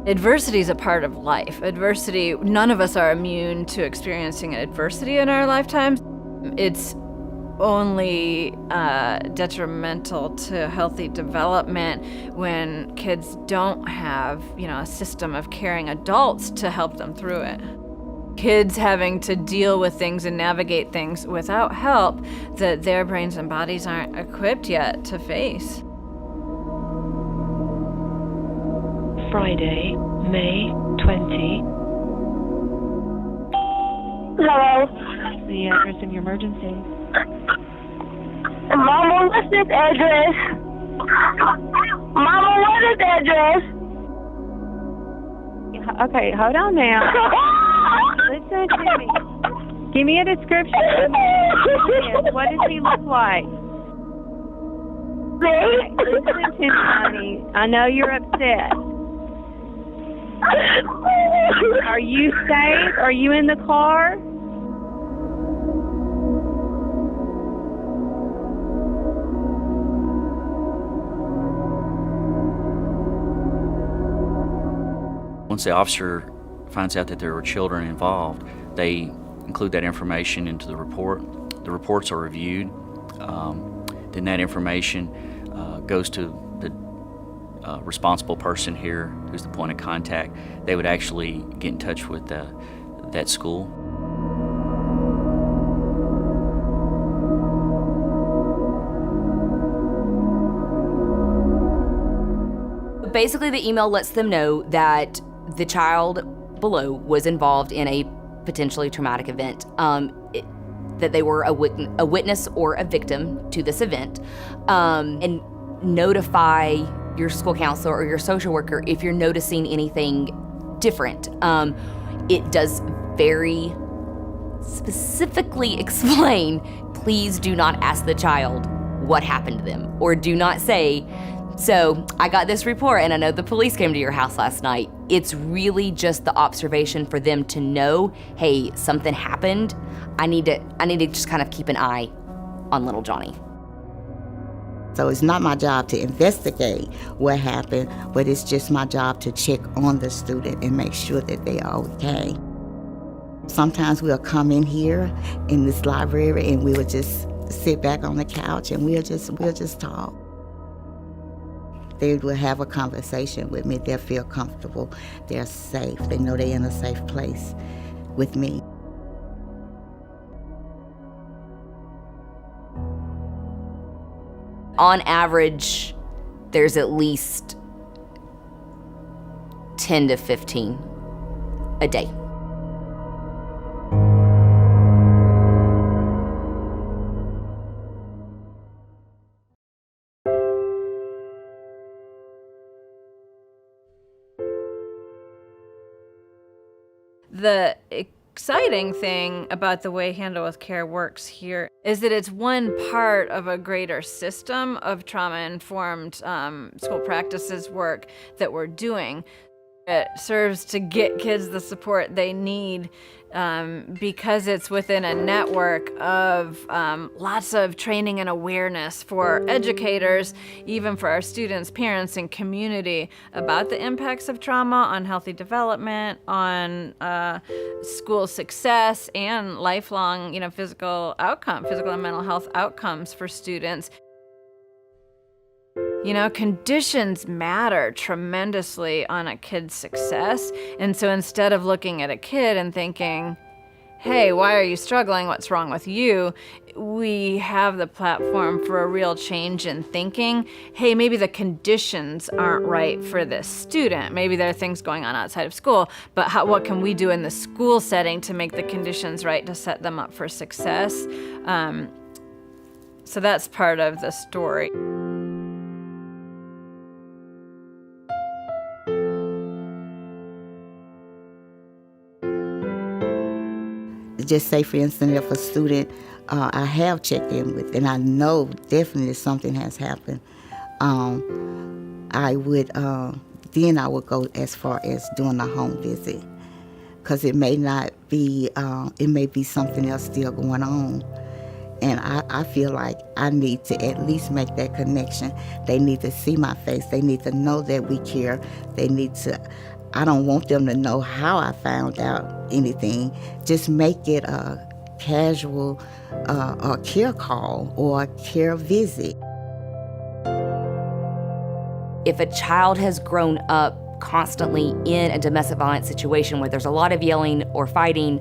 Adversity is a part of life. Adversity, none of us are immune to experiencing adversity in our lifetimes. It's only detrimental to healthy development when kids don't have, a system of caring adults to help them through it. Kids having to deal with things and navigate things without help that their brains and bodies aren't equipped yet to face. Friday, May 20. Hello. The address in your emergency. Mama, what's this address? Mama, what is the address? Okay, hold on now. Listen to me. Give me a description. What does he look like? Okay, listen to me, honey. I know you're upset. Are you safe? Are you in the car? Once the officer finds out that there were children involved, they include that information into the report. The reports are reviewed. Then that information goes to the responsible person here, who's the point of contact. They would actually get in touch with that school. Basically, the email lets them know that the child below was involved in a potentially traumatic event, that they were a witness or a victim to this event, and notify your school counselor or your social worker if you're noticing anything different. It does very specifically explain, please do not ask the child what happened to them, or do not say, so I got this report and I know the police came to your house last night. It's really just the observation for them to know, hey, something happened. I need to just kind of keep an eye on little Johnny. So it's not my job to investigate what happened, but it's just my job to check on the student and make sure that they are okay. Sometimes we'll come in here in this library and we will just sit back on the couch and we'll just talk. They will have a conversation with me. They'll feel comfortable. They're safe. They know they're in a safe place with me. On average, there's at least 10 to 15 a day. The exciting thing about the way Handle with Care works here is that it's one part of a greater system of trauma-informed school practices work that we're doing. It serves to get kids the support they need because it's within a network of lots of training and awareness for educators, even for our students, parents, and community about the impacts of trauma on healthy development, on school success, and lifelong, physical and mental health outcomes for students. Conditions matter tremendously on a kid's success. And so instead of looking at a kid and thinking, hey, why are you struggling? What's wrong with you? We have the platform for a real change in thinking. Hey, maybe the conditions aren't right for this student. Maybe there are things going on outside of school, but what can we do in the school setting to make the conditions right to set them up for success? So that's part of the story. Just say, for instance, if a student I have checked in with, and I know definitely something has happened, I would go as far as doing a home visit, because it may not be, it may be something else still going on. And I feel like I need to at least make that connection. They need to see my face. They need to know that we care. I don't want them to know how I found out anything. Just make it a casual a care call or a care visit. If a child has grown up constantly in a domestic violence situation where there's a lot of yelling or fighting,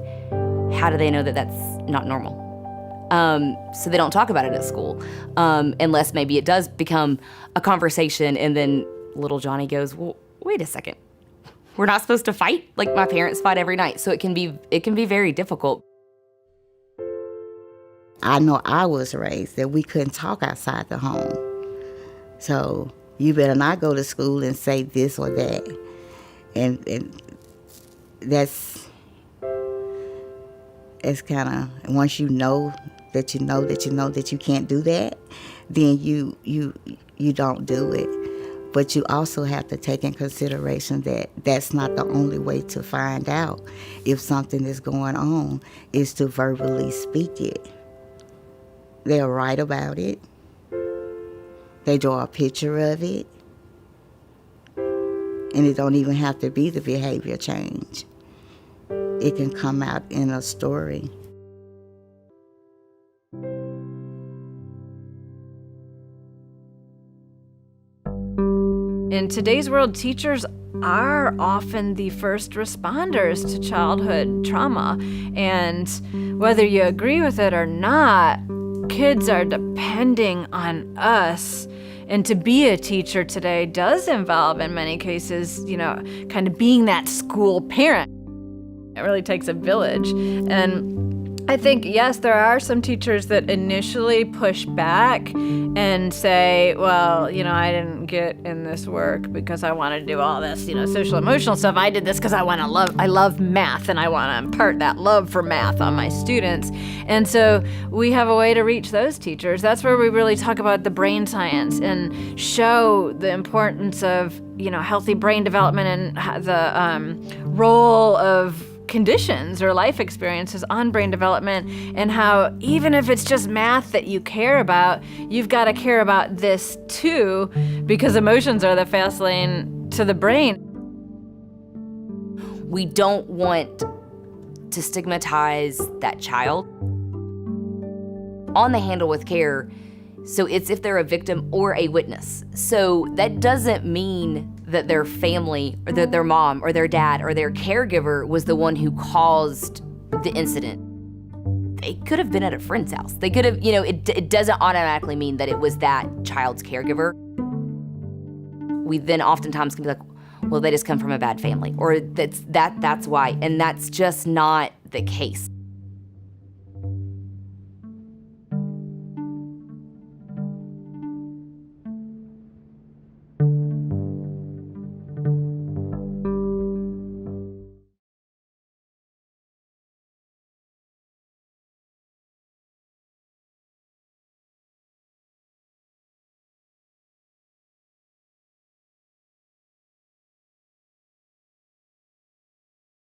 how do they know that that's not normal? So they don't talk about it at school, unless maybe it does become a conversation and then little Johnny goes, well, wait a second. We're not supposed to fight? Like my parents fight every night. So it can be very difficult. I know I was raised that we couldn't talk outside the home. So you better not go to school and say this or that. And that's, it's kind of, once you know that you can't do that, then you don't do it. But you also have to take in consideration that that's not the only way to find out if something is going on, is to verbally speak it. They'll write about it. They draw a picture of it. And it don't even have to be the behavior change. It can come out in a story. In today's world, teachers are often the first responders to childhood trauma. And whether you agree with it or not, kids are depending on us. And to be a teacher today does involve, in many cases, kind of being that school parent. It really takes a village. And I think, yes, there are some teachers that initially push back and say, well, I didn't get in this work because I want to do all this, social emotional stuff. I did this because I love math and I want to impart that love for math on my students. And so we have a way to reach those teachers. That's where we really talk about the brain science and show the importance of, healthy brain development and the role of conditions or life experiences on brain development, and how even if it's just math that you care about, you've got to care about this too, because emotions are the fast lane to the brain. We don't want to stigmatize that child. On the handle with care, so it's if they're a victim or a witness. So that doesn't mean that their family or that their mom or their dad or their caregiver was the one who caused the incident. They could have been at a friend's house. They could have, it doesn't automatically mean that it was that child's caregiver. We then oftentimes can be like, well, they just come from a bad family, or that's why, and that's just not the case.